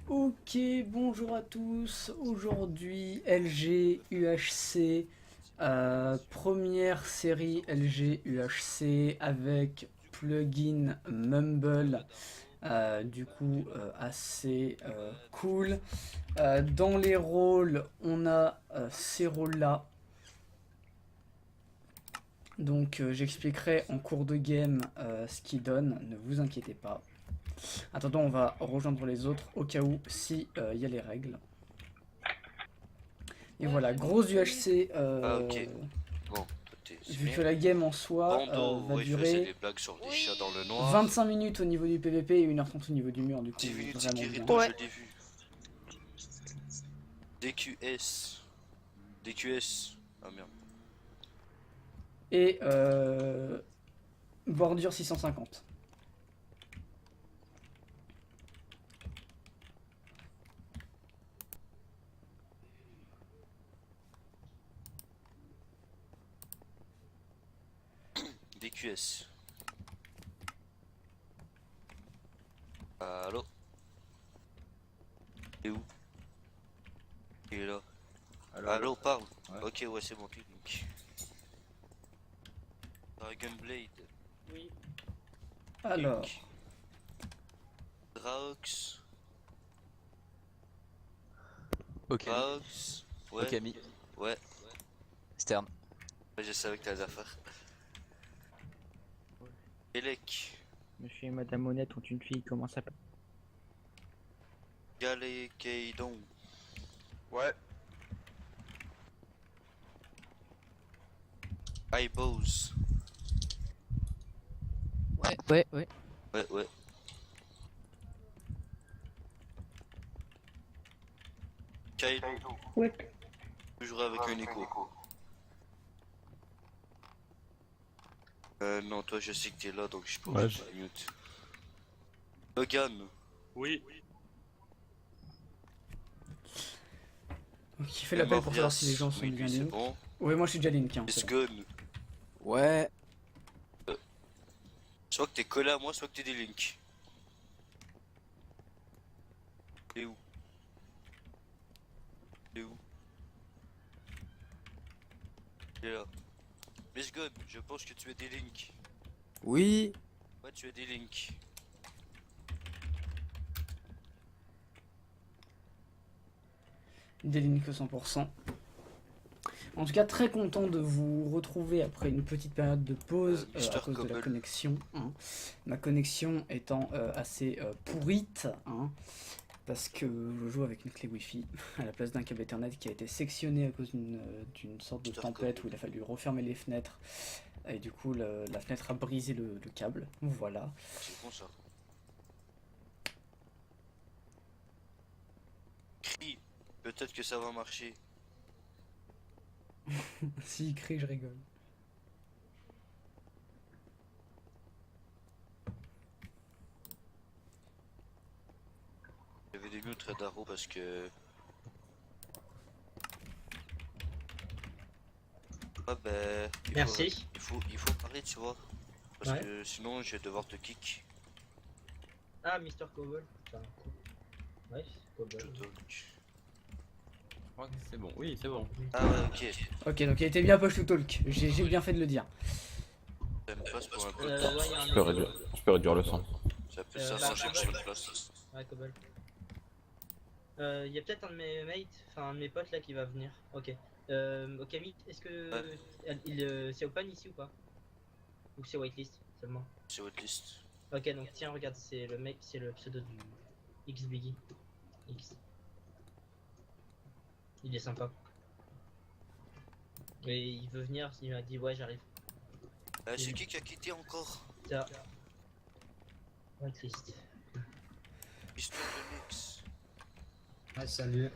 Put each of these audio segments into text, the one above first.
Ok, bonjour à tous. Aujourd'hui, LG UHC, première série LG UHC avec plugin Mumble, assez cool. Dans les rôles, on a ces rôles-là. Donc j'expliquerai en cours de game ce qu'ils donnent, ne vous inquiétez pas. Attendons, on va rejoindre les autres au cas où si y a les règles. Et voilà, gros UHC, Ah ok, bon, toi t'es c'est vu bien. que la game en soi Bando, va ouais, il faisait durer des blagues sur des chats dans le noir. 25 minutes au niveau du PVP et 1h30 au niveau du mur, du coup 10 minutes vraiment bien. Sekirito, je l'ai vu. DQS. DQS. Ah merde. Et bordure 650. DQS. Allô? Il est où? Il est là. Allô, parle. Ouais. Ok, ouais, c'est bon, clic. Dragon Blade. Oui. Alors, Link. Draox. Ok. Draox. Ouais. Ok, ami. Ouais. Stern. Ouais, je savais que t'allais la faire. Elec. Monsieur et Madame Honnête ont une fille, comment ça s'appelle? Galekeidon. Ouais. Eyebows. Ouais. Ouais. Kaido. Ouais. Toujours avec un écho. Non, toi je sais que t'es là donc je peux Ouais, te mute. Logan. Oui. qui fait l'appel pour savoir si les gens sont oui, bien lui, c'est link. bon. Ouais, moi je suis déjà link. Hein, It's c'est bon. Gun. Ouais. Soit que t'es collé à moi, soit que t'es des links. T'es où? T'es où? T'es là. Miss Gun, je pense que tu es des links. Oui. Ouais, tu es des links. Des links 100%. En tout cas, très content de vous retrouver après une petite période de pause à Mister cause de la Cobble. connexion. Hein. Ma connexion étant assez pourrite, hein, parce que je joue avec une clé Wi-Fi à la place d'un câble Ethernet qui a été sectionné à cause d'une sorte de Mister tempête Cobble. où il a fallu refermer les fenêtres. Et du coup, la fenêtre a brisé le câble. Voilà. C'est bon ça. Crie. Peut-être que ça va marcher. S'il crie, je rigole. J'avais des mutes Redaro parce que... Ah ben... Merci. Il faut parler, tu vois. Parce Ouais. que sinon je vais devoir te kick. Ah, Mister Cobble. Enfin, ouais, Cobble. C'est bon. Oui, c'est bon. Ah ouais, ok. Ok, donc il était bien push to talk. J'ai bien fait de le dire. Ça me passe pour un peu. Ouais, y a un Je peux réduire le son. Ça peut bah, s'arranger sur une place. Ouais, Cobble. Y a peut-être un de mes mates, enfin un de mes potes là qui va venir. Ok. Okami, est-ce que c'est open ici ou pas? Ou c'est whitelist seulement? C'est votre liste. Ok, donc tiens, regarde, c'est le mec, c'est le pseudo du X Biggie. X. Il est sympa. Et il veut venir, il m'a dit ouais, j'arrive. C'est qui a quitté encore? Ça. Whitelist. Histoire de mix. Ouais, salut.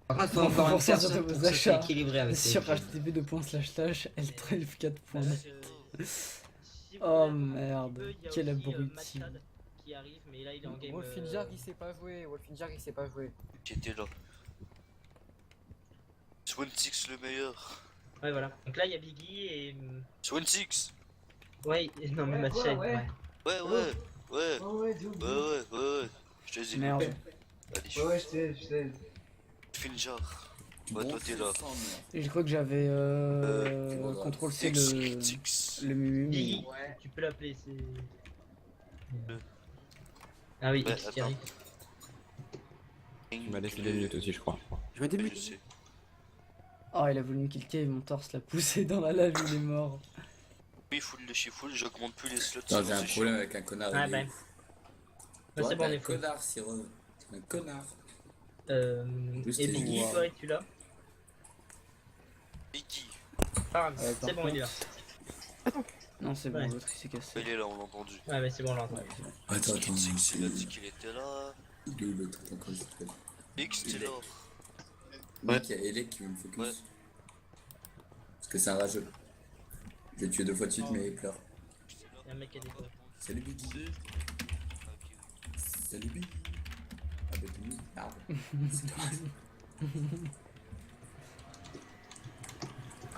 Par contre, faut Faut encore une penser à personne vos pour que ça soit achats équilibrer avec sur les- http://l12.net. Si vous Oh voulez, merde, il y a quel aussi, abruti. Machad qui arrive, mais là il est en game. Wolfinjar il sait pas jouer, Wolfinjar il sait pas jouer. Qui était là? Swan Six le meilleur. Ouais, voilà. Donc là il y a Biggie et. Swan Six. Ouais, non, mais Machad. ouais. Ouais. Ouais. Ouais, Je te dis. Merde. Allez, Ouais, je sais. fais le genre. Ouais, toi t'es là. Et je crois que j'avais contrôle C le Mumu. Guigui, Ouais. tu peux l'appeler, c'est. Ah oui, Ouais, X Thierry. Tu m'as laissé des minutes aussi, je crois. Je mets des Je minutes. sais. Oh, il a voulu me kill cave, mon torse l'a poussé dans la lave, il est mort. Oui, full de chez full, j'augmente plus les slots. Non, sinon j'ai un c'est problème chiant. avec un connard. Ah il bah. est- Bah, c'est Ouais, bon, on un est full. connard, Sirov. Un connard. Et Biggie, Wow. toi, es-tu là? Biggie. Parle, Ouais, c'est par bon, il est là. Non, c'est bon, Ouais. l'autre il s'est cassé. Il est là, on l'a entendu. Ouais, mais c'est bon, on l'entend. Ouais, c'est bon. Attends, attends. Il a dit qu'il était là. Il est où l'autre? Attends, comment il s'appelle? X, t'es là. Mec, il y a Elec qui veut me focus. Ouais. Parce que c'est un rageux. Je l'ai tué 2 fois de suite, mais il pleure. Il y a un mec qui a des fois. Salut Biggie. Salut Biggie. Ah bah t'es mis. Merde. C'est toi.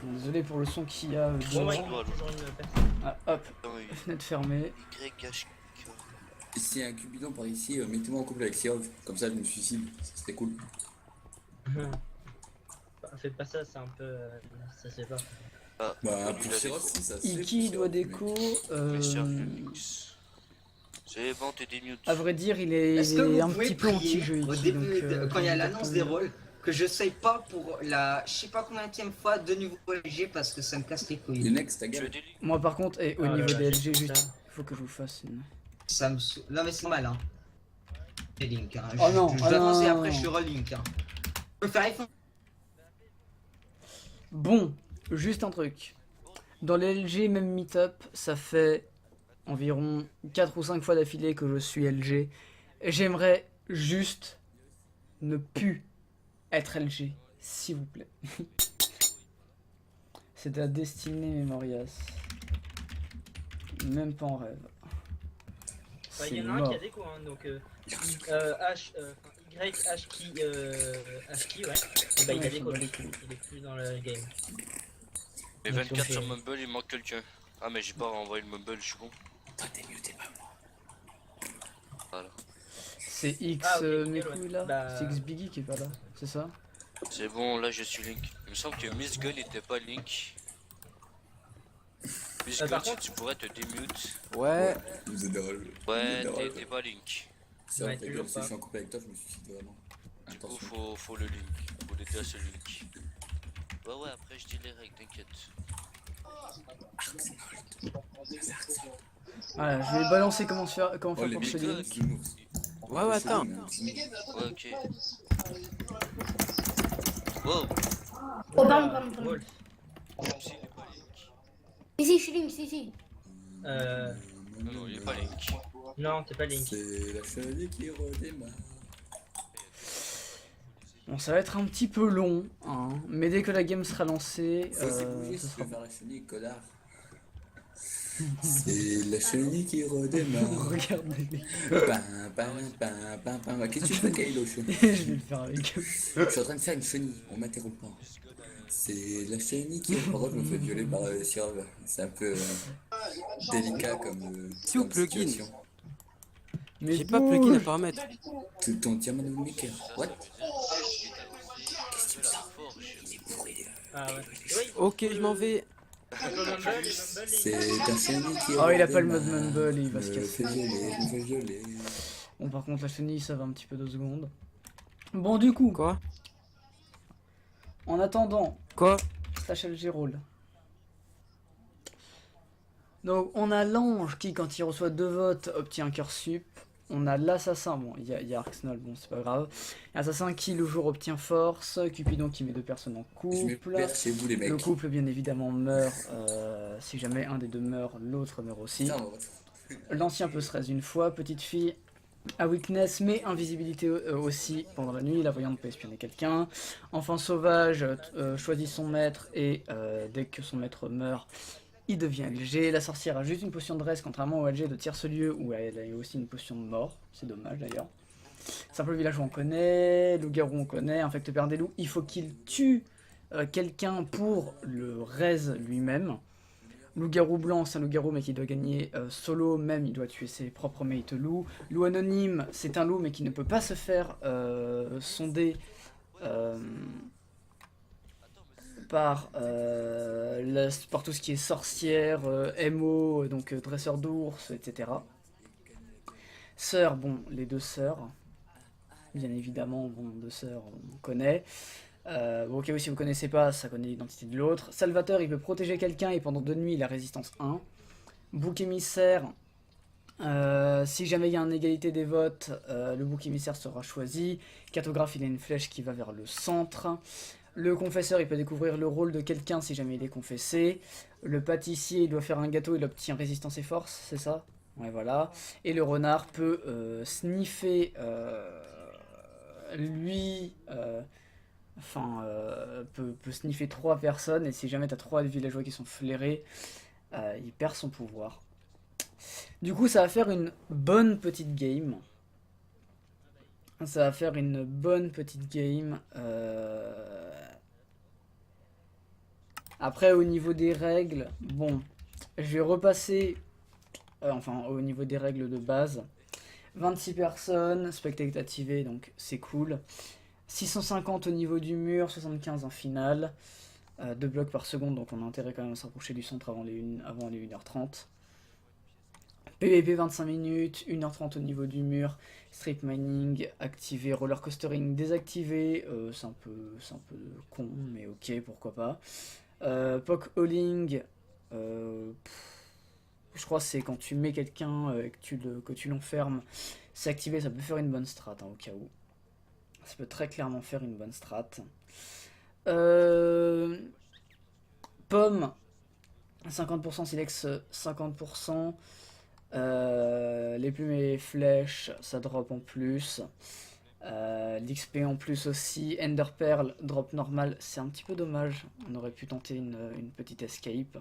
Bon, désolé pour le son qu'il y a. Bon, bah, dehors. il y a toujours une personne. Ah, hop, Attends, il- fenêtre fermée. YH. Et s'il y a un Cupidon par ici, mettez-moi en couple avec Sirov. Comme ça, je me suicide. C'était cool. Bah, faites pas ça, c'est un peu. Ça se fait pas. Ah, Bah, lui, pour il a Sirov, déco. si, ça se fait. Iki pour doit Sirov, déco. Mais cher X. C'est bon, t'es des mutes. À vrai dire, il est, Est-ce il que est vous un pouvez petit peu prier anti-jeu au Iki. début, Donc, quand il y a je l'annonce vais des pas- rôles, que je sais pas pour la je sais pas combienième fois de nouveau LG parce que ça me casse les Les couilles. next, ta Tu veux gueule. des lignes? Moi, par contre, et au Ah là niveau là, des LG, j'ai juste, ça. il faut que je vous fasse une. Ça me non mais c'est normal hein. C'est Link hein. Oh non, je oh dois non, avancer non, après non. je suis relink hein. Je peux faire iPhone. Bon, juste un truc. Dans les LG, même Meetup, ça fait environ 4 ou 5 fois d'affilée que je suis LG. Et j'aimerais juste ne plus être LG, s'il vous plaît. C'est de la destinée, Mémorias. Même pas en rêve. Bah, il C'est y en a un mort. qui a déco, hein, donc H, Y, H qui, ouais, et bah il Ouais, a je déco, vois lui. les couilles. Il est plus dans le game. Mais Donc, 24 sur euh, Mumble, il manque quelqu'un. Ah, mais j'ai pas renvoyé le Mumble, je suis bon. Toi, t'es mieux, t'es pas moi. Voilà. C'est X Ah, ok, mes nickel, ouais. couilles là. Bah- C'est X Biggie qui est pas là, c'est ça? C'est bon, là je suis Link. Il me semble que Miss Gun était pas Link. Miss Gun, par si contre- tu pourrais te démute. Ouais. Vous êtes drôle. Ouais, Vous êtes drôle. t'es pas Link. Sirov, Ouais, ta toujours gueule, si pas. je suis en couple avec toi, je me suicide vraiment. Du coup, Attention. faut le Link. Faut l'aider à ce Link. Ouais, après je dis les règles, t'inquiète. Voilà, je vais balancer comment faire Oh, pour les ce Big link. Guns. Ouais, ouais, attends. Ouais, ok. Wow, Oh, pardon. Wolf. même s'il est pas Link. Si, je suis Link, si. Non, non, il est pas Link. Non, t'es pas Link. C'est la chenille qui redémarre. Bon, ça va être un petit peu long, hein, mais dès que la game sera lancée, Faut aussi bouger ce si tu sera veux bon. faire la chenille, connard. C'est la chenille qui redémarre. Regardez, Pam. Qu'est-ce que tu fais, Kaido? je vais le faire avec eux. Je suis en train de faire une chenille, on m'interrompt pas. C'est la chenille qui redémarre. Je me fais violer par Sirov. C'est un peu délicat comme, Si au comme plugin. situation. Mais J'ai pas plugin à bouge. paramètres. Tout ton diamant de maker. What? Ah ouais. Oui, Ok, je m'en vais. le Mumble, C'est ta chenille qui Oh, il a pas le mode redémarre. Mumble et il va se Me casser. fait violer, me fait violer. Bon, par contre, la chenille, ça va un petit peu 2 secondes. Bon, du coup, Quoi? en attendant, Quoi? slash LG roll. Donc, on a l'ange qui, quand il reçoit 2 votes, obtient un cœur sup. On a l'assassin, bon, il y a Arxnol, bon, c'est pas grave. L'assassin qui, le jour, obtient force. Cupidon qui met 2 personnes en Je me couple. perds chez vous, les mecs. Le couple, bien évidemment, meurt. Si jamais un des deux meurt, l'autre meurt aussi. Putain, on va te- L'ancien peut se raise une fois. Petite fille a weakness, mais invisibilité aussi pendant la nuit. La voyante peut espionner quelqu'un. Enfant sauvage choisit son maître et dès que son maître meurt, il devient LG. La sorcière a juste une potion de reste, contrairement au LG de tierce-lieu où elle a aussi une potion de mort. C'est dommage d'ailleurs. Simple villageois on connaît, loup-garou on connaît, infecte père des loups. Il faut qu'il tue quelqu'un pour le raise lui-même. Loup-garou blanc, c'est un loup-garou mais qui doit gagner solo, même il doit tuer ses propres mates loups. Loup anonyme, c'est un loup mais qui ne peut pas se faire sonder par tout ce qui est sorcière, MO, donc dresseur d'ours, etc. Sœurs, bon, les deux sœurs, bien évidemment, bon, deux sœurs, on connaît. Bon, ok, oui, si vous connaissez pas, ça connaît l'identité de l'autre. Salvateur, il peut protéger quelqu'un et pendant 2 nuits, il a résistance 1. Bouc émissaire, si jamais il y a une égalité des votes, le bouc émissaire sera choisi. Cartographe, il a une flèche qui va vers le centre. Le confesseur, il peut découvrir le rôle de quelqu'un si jamais il est confessé. Le pâtissier, il doit faire un gâteau, il obtient résistance et force, c'est ça? Ouais, voilà. Et le renard peut sniffer, lui, peut sniffer 3 personnes, et si jamais t'as 3 villageois qui sont flairés, il perd son pouvoir. Du coup, ça va faire une bonne petite game. Ça va faire une bonne petite game. Après, au niveau des règles, bon, je vais repasser, enfin, au niveau des règles de base. 26 personnes, spectacle activé, donc c'est cool. 650 au niveau du mur, 75 en finale. 2 blocs par seconde, donc on a intérêt quand même à se rapprocher du centre avant les 1h30. PVP 25 minutes, 1h30 au niveau du mur. Strip mining activé, roller coastering désactivé. C'est un peu con, mais ok, pourquoi pas. Poke hauling, je crois que c'est quand tu mets quelqu'un et que tu l'enfermes, c'est activé, ça peut faire une bonne strat, hein, au cas où. Ça peut très clairement faire une bonne strat. Pomme, 50% silex, 50%. Les plumes et les flèches, ça drop en plus. L'XP en plus aussi. Ender Pearl, drop normal, c'est un petit peu dommage. On aurait pu tenter une petite escape.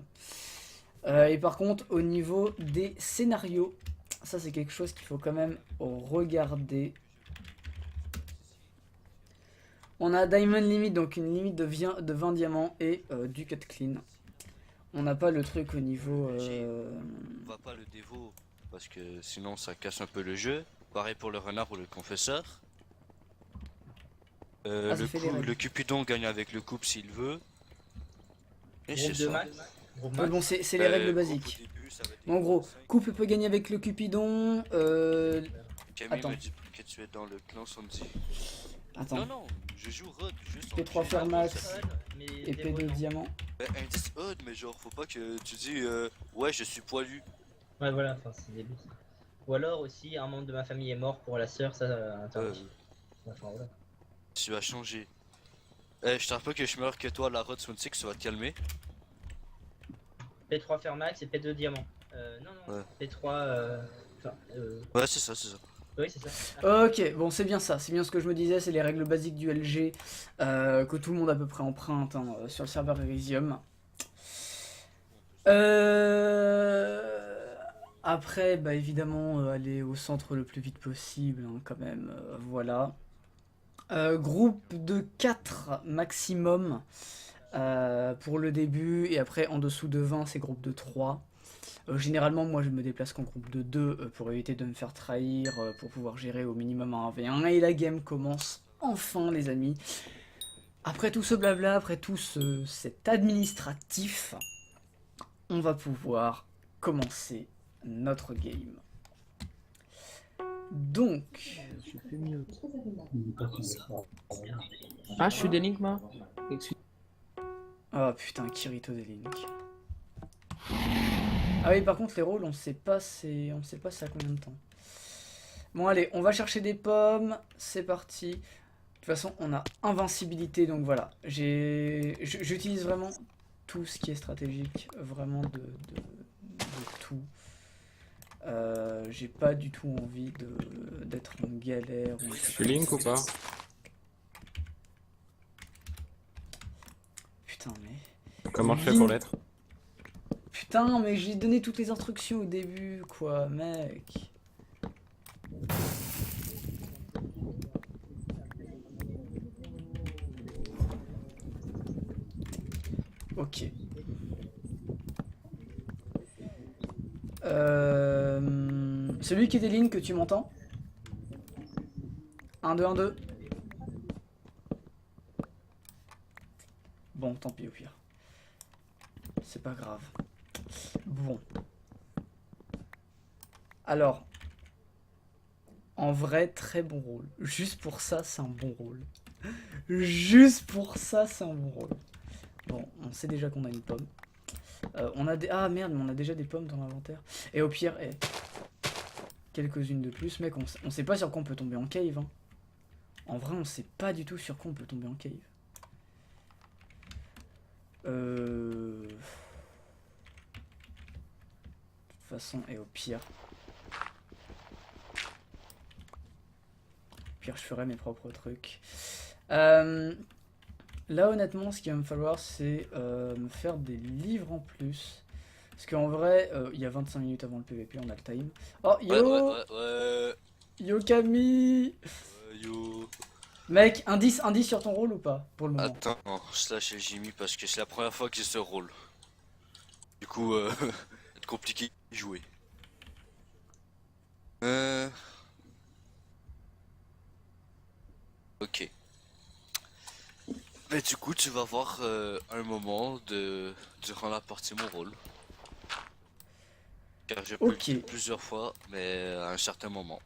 Et par contre, au niveau des scénarios, ça c'est quelque chose qu'il faut quand même regarder. On a Diamond Limit, donc une limite de 20 diamants et du cut clean. On n'a pas le truc au niveau... On va pas le dévo parce que sinon ça casse un peu le jeu. Pareil pour le renard ou le confesseur. Le Cupidon gagne avec le couple s'il veut. Et c'est ça. Bon, c'est les règles basiques. Bon, en gros, couple peut gagner avec le Cupidon. Camille me dit que tu es dans le clan Sandy. Attends. Non, je joue Rod. P3 Fermax et P2 Diamant. Indice odd, mais genre, faut pas que tu dis ouais, je suis poilu. Ouais, voilà, enfin, c'est débile. Ou alors aussi, un membre de ma famille est mort pour la sœur, ça interdit. Enfin, voilà. Tu vas changer. Je te rappelle que je meurs que toi, la Rod Swansea, ça va te calmer. P3 Fermax et P2 Diamant. Non, Ouais. P3. Ouais, c'est ça. Oui, c'est ça. Ok, bon, c'est bien ça. C'est bien ce que je me disais. C'est les règles basiques du LG que tout le monde à peu près emprunte sur le serveur Elysium. Après, bah évidemment, aller au centre le plus vite possible, hein, quand même. Voilà. Groupe de 4 maximum pour le début. Et après, en dessous de 20, c'est groupe de 3. Généralement, moi, je me déplace qu'en groupe de 2 pour éviter de me faire trahir, pour pouvoir gérer au minimum un 1v1. Et la game commence enfin, les amis. Après tout ce blabla, après tout cet administratif, on va pouvoir commencer notre game. Donc... Ah, je suis des links, moi. Oh putain, Kirito des Link. Ah oui, par contre, les rôles, on sait pas c'est à combien de temps. Bon, allez, on va chercher des pommes. C'est parti. De toute façon, on a invincibilité, donc voilà. J'utilise vraiment tout ce qui est stratégique. Vraiment de tout. J'ai pas du tout envie d'être en galère. Tu suis Link ou pas? Putain, mais... Comment je fais pour l'être? Putain, mais j'ai donné toutes les instructions au début, quoi, mec. Ok. Celui qui est des lignes que tu m'entends? 1, 2, 1, 2. Bon, tant pis au pire. C'est pas grave. Bon. Alors. En vrai, très bon rôle. Juste pour ça, c'est un bon rôle. Juste pour ça, c'est un bon rôle. Bon, on sait déjà qu'on a une pomme. On a des... Ah merde, mais on a déjà des pommes dans l'inventaire. Et au pire, quelques-unes de plus. Mec, on sait pas sur quoi on peut tomber en cave. Hein. En vrai, on sait pas du tout sur quoi on peut tomber en cave. De toute façon, et au pire... Pire, je ferai mes propres trucs. Là, honnêtement, ce qu'il va me falloir, c'est me faire des livres en plus. Parce qu'en vrai, il y a 25 minutes avant le PVP, on a le time. Oh, yo Ouais. Yo, Camille Yo. Mec, indice sur ton rôle ou pas, pour le moment? Attends, slash Jimmy parce que c'est la première fois que j'ai ce rôle. Du coup, c'est compliqué de jouer. Ok. Mais du coup, tu vas voir un moment durant la partie mon rôle. Car j'ai pu le dire plusieurs fois, mais à un certain moment.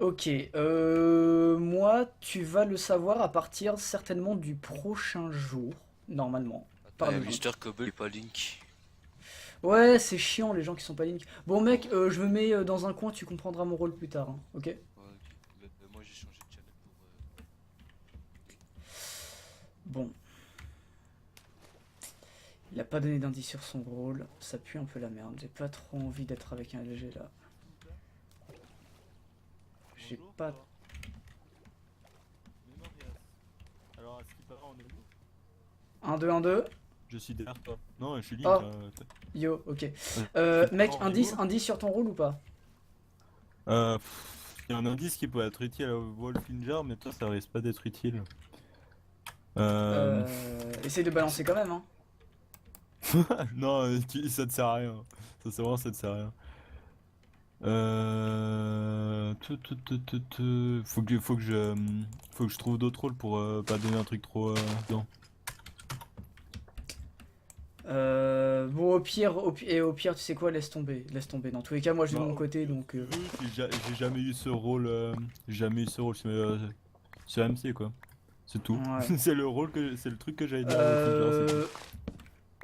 Ok, moi, tu vas le savoir à partir certainement du prochain jour, normalement. Par logique. Mister Cobble et pas Link. Ouais, c'est chiant les gens qui sont pas Link. Bon mec, je me mets dans un coin, tu comprendras mon rôle plus tard, hein, ok? Ouais, ok. Moi j'ai changé de channel pour... Bon. Il a pas donné d'indice sur son rôle, ça pue un peu la merde. J'ai pas trop envie d'être avec un LG là. J'ai pas... Alors, à ce qui paraît, on est où? 1, 2, 1, 2. Je suis derrière toi. Non, je suis Link. Oh. Yo, ok. Mec, indice sur ton rôle ou pas? Il y a un indice qui peut être utile à Wolfinger, mais toi ça risque pas d'être utile. Essaye de balancer quand même, hein. Non, ça te sert à rien. Ça c'est vraiment, ça te sert à rien. Faut que je trouve d'autres rôles pour pas donner un truc trop dedans. Bon, au pire, tu sais quoi, laisse tomber. Dans tous les cas, moi je vais de mon côté, donc... J'ai jamais eu ce rôle, sur MC, quoi. C'est tout. Ouais. C'est le truc que j'avais dit à Wolfinger, c'est tout.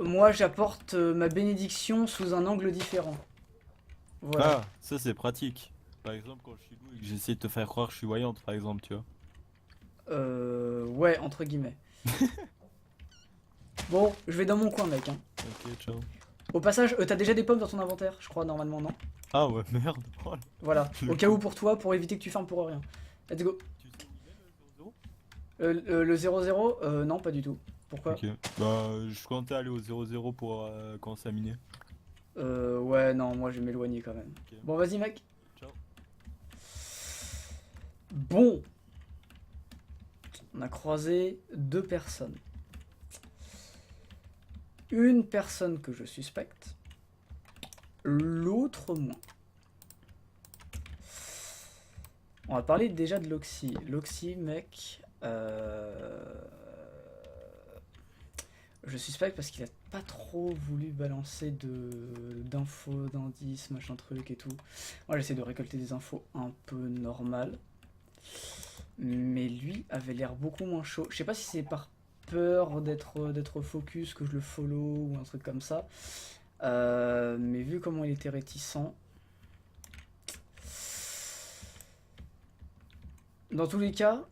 Moi, j'apporte ma bénédiction sous un angle différent. Voilà. Ah, ça c'est pratique. Par exemple, quand je suis loup et que j'essaie de te faire croire que je suis voyante, par exemple, tu vois. Ouais, entre guillemets. Bon, je vais dans mon coin, mec. Hein. Ok, ciao. Au passage, t'as déjà des pommes dans ton inventaire, je crois, normalement, non? Ah ouais, merde. Oh là. Voilà, au cas où pour toi, pour éviter que tu farmes pour rien. Let's go. Tu sais où il est Le 0-0 non, pas du tout. Pourquoi? Ok. Bah, je comptais aller au 0-0 pour commencer à miner. Ouais, non, moi je vais m'éloigner quand même. Ok. Bon, vas-y, mec. Ciao. Bon. On a croisé 2 personnes. Une personne que je suspecte, l'autre moins. On va parler déjà de Loxy. Loxy, mec, je suspecte parce qu'il a pas trop voulu balancer d'infos, d'indices, machin truc et tout. Moi j'essaie de récolter des infos un peu normales. Mais lui avait l'air beaucoup moins chaud. Je sais pas si c'est par peur d'être focus que je le follow ou un truc comme ça. Mais vu comment il était réticent... Dans tous les cas,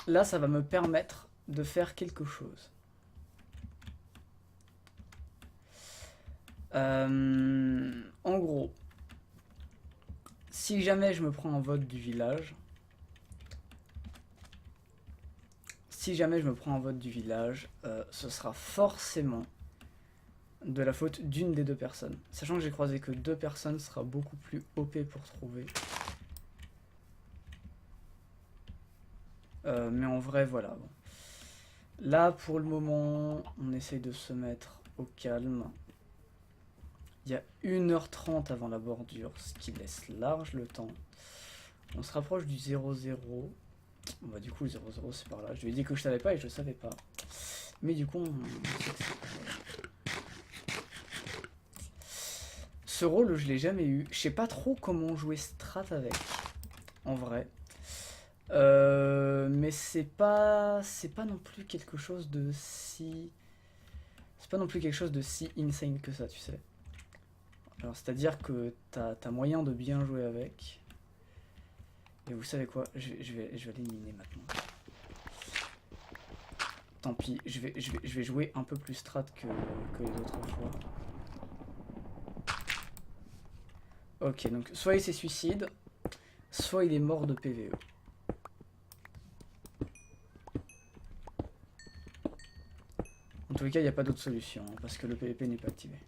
là ça va me permettre de faire quelque chose. En gros, si jamais je me prends un vote du village... ce sera forcément de la faute d'une des 2 personnes. Sachant que j'ai croisé que 2 personnes, ce sera beaucoup plus OP pour trouver. Mais en vrai, voilà. Bon. Là, pour le moment, on essaye de se mettre au calme. Il y a 1h30 avant la bordure, ce qui laisse large le temps. On se rapproche du 0-0. Bah du coup le 0-0 c'est par là. Je lui ai dit que je savais pas et je savais pas. Mais du coup on sait que c'est. Ce rôle je l'ai jamais eu. Je sais pas trop comment jouer strat avec. En vrai. Mais c'est pas non plus quelque chose de si. C'est pas non plus quelque chose de si insane que ça, tu sais. Alors c'est à dire que t'as moyen de bien jouer avec. Et vous savez quoi, je vais l'éliminer maintenant. Tant pis, je vais jouer un peu plus strat que les autres fois. Ok, donc soit il s'est suicide, soit il est mort de PVE. En tous les cas, il n'y a pas d'autre solution, hein, parce que le PVP n'est pas activé.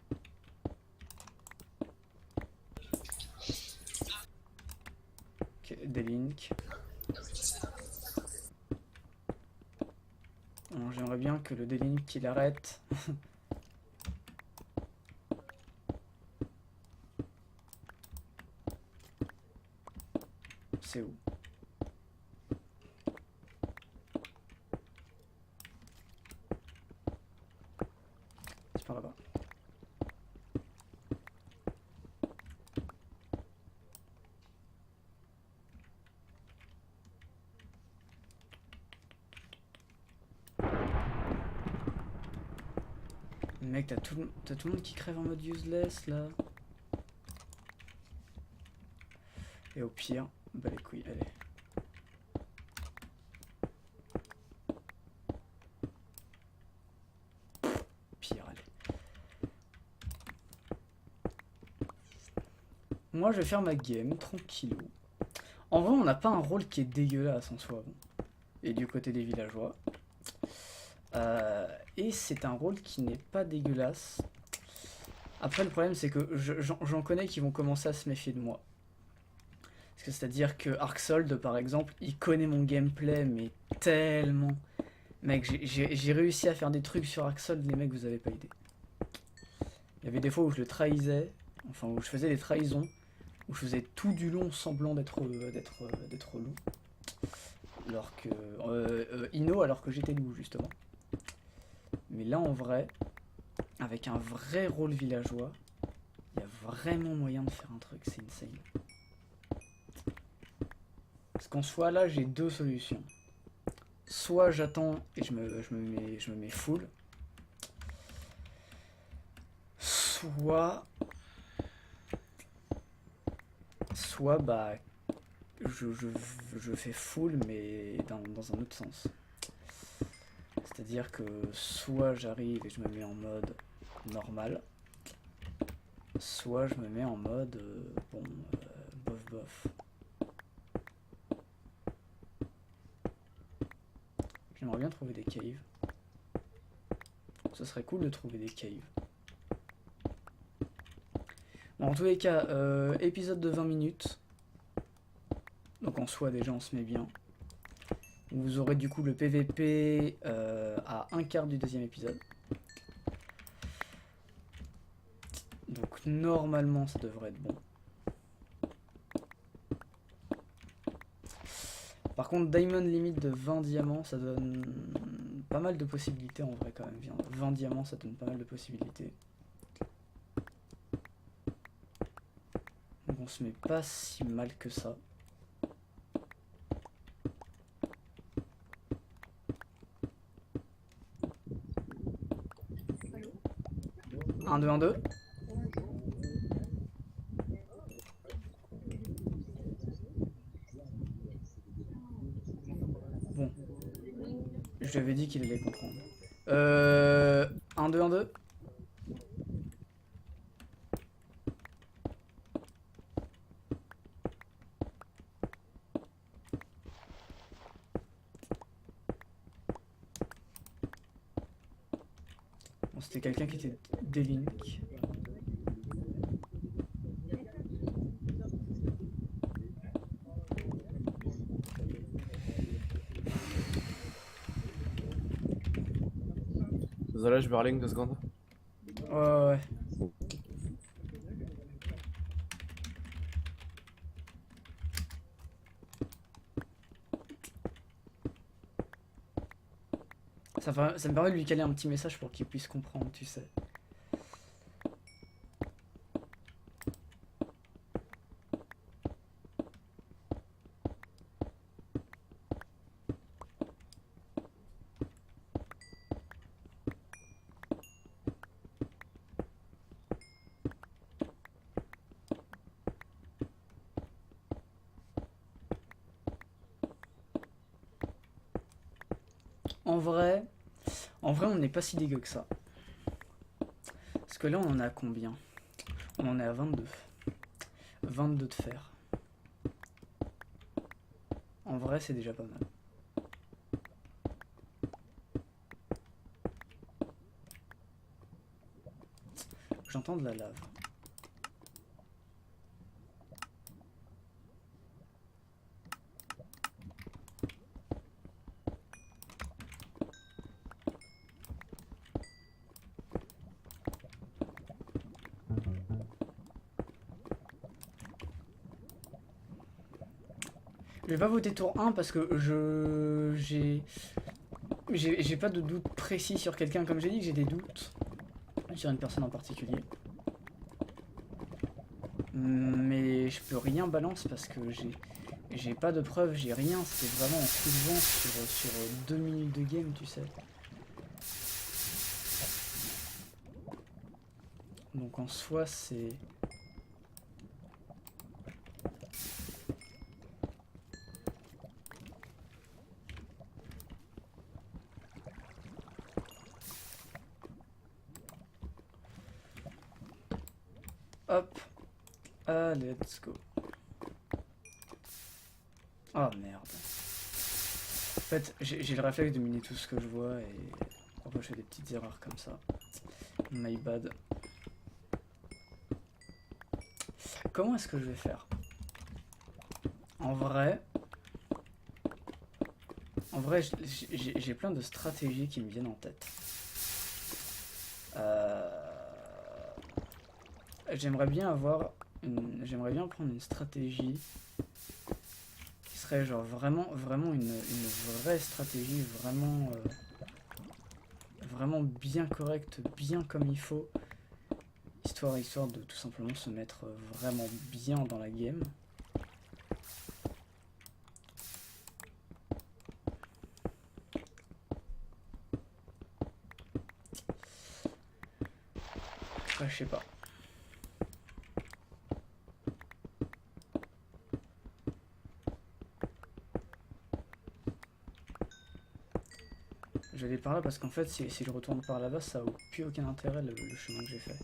Ok, D-Link. J'aimerais bien que le D-Link qu'il arrête. C'est où? C'est par là-bas. Mec, t'as tout le monde qui crève en mode useless là. Et au pire, bah les couilles, allez. Pire, allez. Moi je vais faire ma game, tranquillou. En vrai, on n'a pas un rôle qui est dégueulasse en soi. Bon. Et du côté des villageois. Et c'est un rôle qui n'est pas dégueulasse. Après, le problème, c'est que j'en connais qui vont commencer à se méfier de moi. Parce que c'est-à-dire que Arksold, par exemple, il connaît mon gameplay, mais tellement. Mec, j'ai réussi à faire des trucs sur Arksold, les mecs, vous avez pas idée. Il y avait des fois où je le trahissais, enfin où je faisais des trahisons, où je faisais tout du long semblant d'être loup. Alors que Ino, alors que j'étais loup justement. Mais là en vrai, avec un vrai rôle villageois, il y a vraiment moyen de faire un truc, c'est insane. Parce qu'en soi là j'ai deux solutions. Soit j'attends et je me mets full. Soit bah je fais full mais dans un autre sens. C'est-à-dire que soit j'arrive et je me mets en mode normal, soit je me mets en mode bof bof. J'aimerais bien trouver des caves. Ce serait cool de trouver des caves. Bon, en tous les cas, épisode de 20 minutes. Donc en soi déjà on se met bien. Vous aurez du coup le PVP à un quart du deuxième épisode. Donc normalement ça devrait être bon. Par contre Diamond limite de 20 diamants ça donne pas mal de possibilités en vrai quand même. 20 diamants ça donne pas mal de possibilités. Donc on se met pas si mal que ça. Un, deux, un, deux. Bon. Je lui avais dit qu'il allait comprendre. 1, 2, 1, 2. Bon, c'était quelqu'un qui était D-Link. Désolé, je me relink 2 secondes. Ouais. Ça me permet de lui caler un petit message pour qu'il puisse comprendre, tu sais. En vrai, on n'est pas si dégueu que ça. Parce que là, on en a combien? On en est à 22. 22 de fer. En vrai, c'est déjà pas mal. J'entends de la lave. Je vais pas voter tour 1 parce que j'ai pas de doute précis sur quelqu'un, comme j'ai dit que j'ai des doutes sur une personne en particulier. Mais je peux rien balance parce que j'ai pas de preuves, j'ai rien, c'est vraiment en coup de vent sur 2 minutes de game, tu sais. Donc en soi c'est... Hop. Ah, let's go. Oh merde. En fait, j'ai le réflexe de miner tout ce que je vois et parfois je fais des petites erreurs comme ça. My bad. Comment est-ce que je vais faire? En vrai, j'ai plein de stratégies qui me viennent en tête. J'aimerais bien prendre une stratégie qui serait genre vraiment une vraie stratégie, vraiment bien correcte, bien comme il faut, histoire de tout simplement se mettre vraiment bien dans la game. Après, je sais pas. Je vais aller par là parce qu'en fait si je retourne par là-bas ça n'a plus aucun intérêt le chemin que j'ai fait.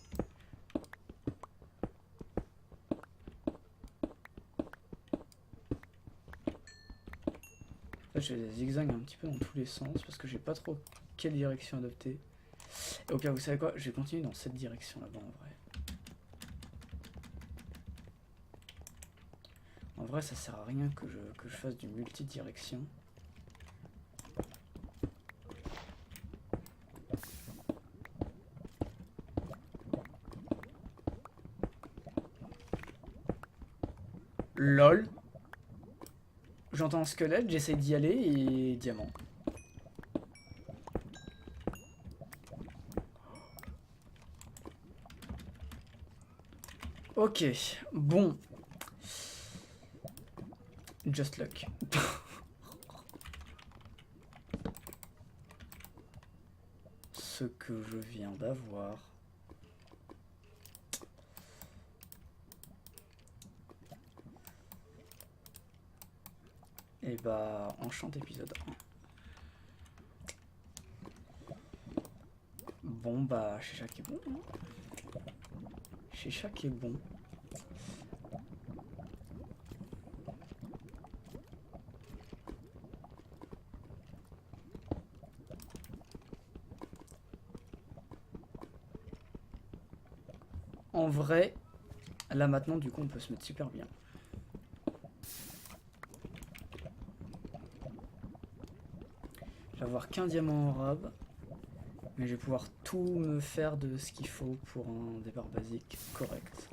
Là je fais des zigzags un petit peu dans tous les sens parce que je sais pas trop quelle direction adopter. Et au pire vous savez quoi, je vais continuer dans cette direction là-bas en vrai. En vrai ça sert à rien que je fasse du multidirection. LOL. J'entends un squelette, j'essaie d'y aller et diamant. Ok, bon. Just luck. Ce que je viens d'avoir. Et bah, enchant épisode 1. Bon bah, Chécha qui est bon. Hein. Chécha qui est bon. En vrai, là maintenant du coup on peut se mettre super bien. Je vais avoir qu'un diamant en robe, mais je vais pouvoir tout me faire de ce qu'il faut pour un départ basique correct.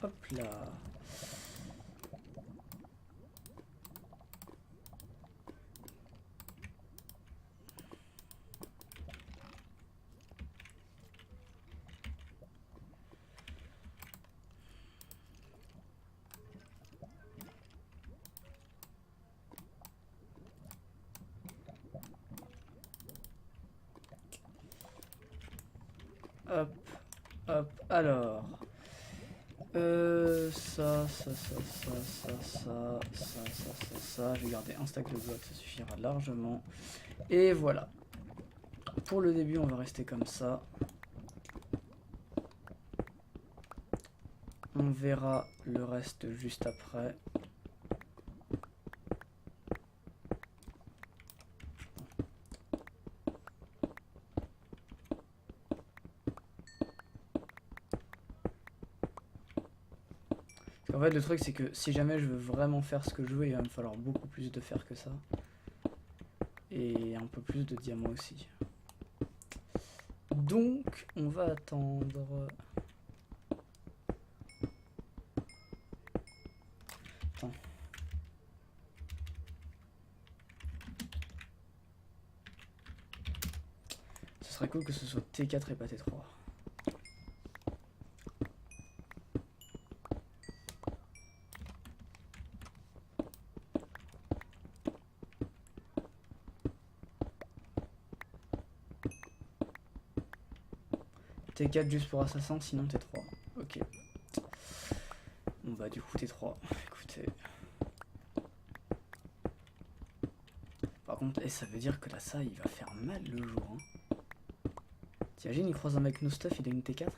Hop là. Hop, hop, alors. Ça. Je vais garder un stack de blocs, ça suffira largement. Et voilà. Pour le début, on va rester comme ça. On verra le reste juste après. En fait, le truc, c'est que si jamais je veux vraiment faire ce que je veux, il va me falloir beaucoup plus de fer que ça. Et un peu plus de diamants aussi. Donc, on va attendre. Attends. Ce serait cool que ce soit T4 et pas T3. T4 juste pour assassin, sinon T3. Ok. Bon bah du coup T3. Écoutez. Par contre, ça veut dire que là ça il va faire mal le jour. Hein. T'imagines, il croise un mec no stuff, il a une T4.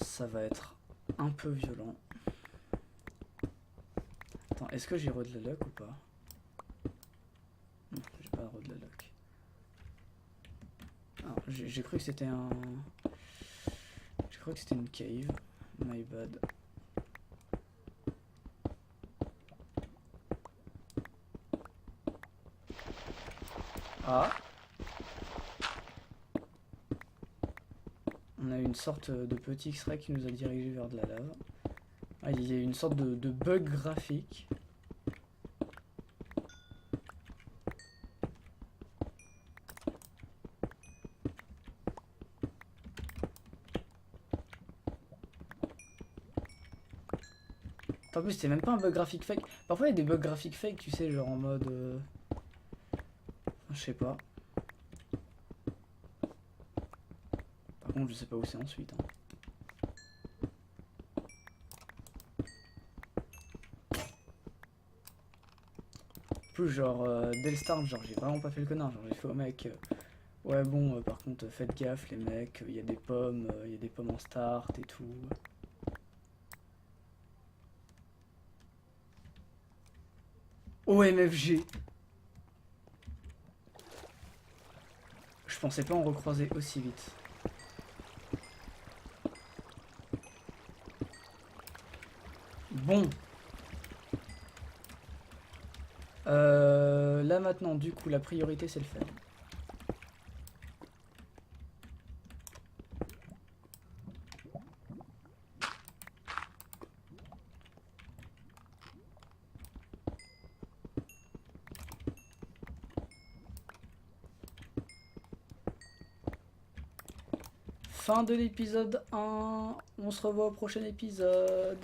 Ça va être un peu violent. Attends, est-ce que j'ai re de la luck ou pas? Non, j'ai pas re de la luck. J'ai cru que c'était un... J'ai cru que c'était une cave. My bad. Ah. On a une sorte de petit X-ray qui nous a dirigé vers de la lave. Ah, il y a une sorte de bug graphique. En plus, c'était même pas un bug graphique fake. Parfois, il y a des bugs graphiques fake, tu sais, genre en mode... Je sais pas. Par contre, je sais pas où c'est ensuite. Hein. En plus, genre, dès le start, genre, j'ai vraiment pas fait le connard. Genre, j'ai fait au mec... ouais, bon, par contre, faites gaffe, les mecs. Il y a des pommes, en start et tout. OMFG. Je pensais pas en recroiser aussi vite. Bon. Là maintenant, du coup, la priorité c'est le fer. Fin de l'épisode 1. On se revoit au prochain épisode.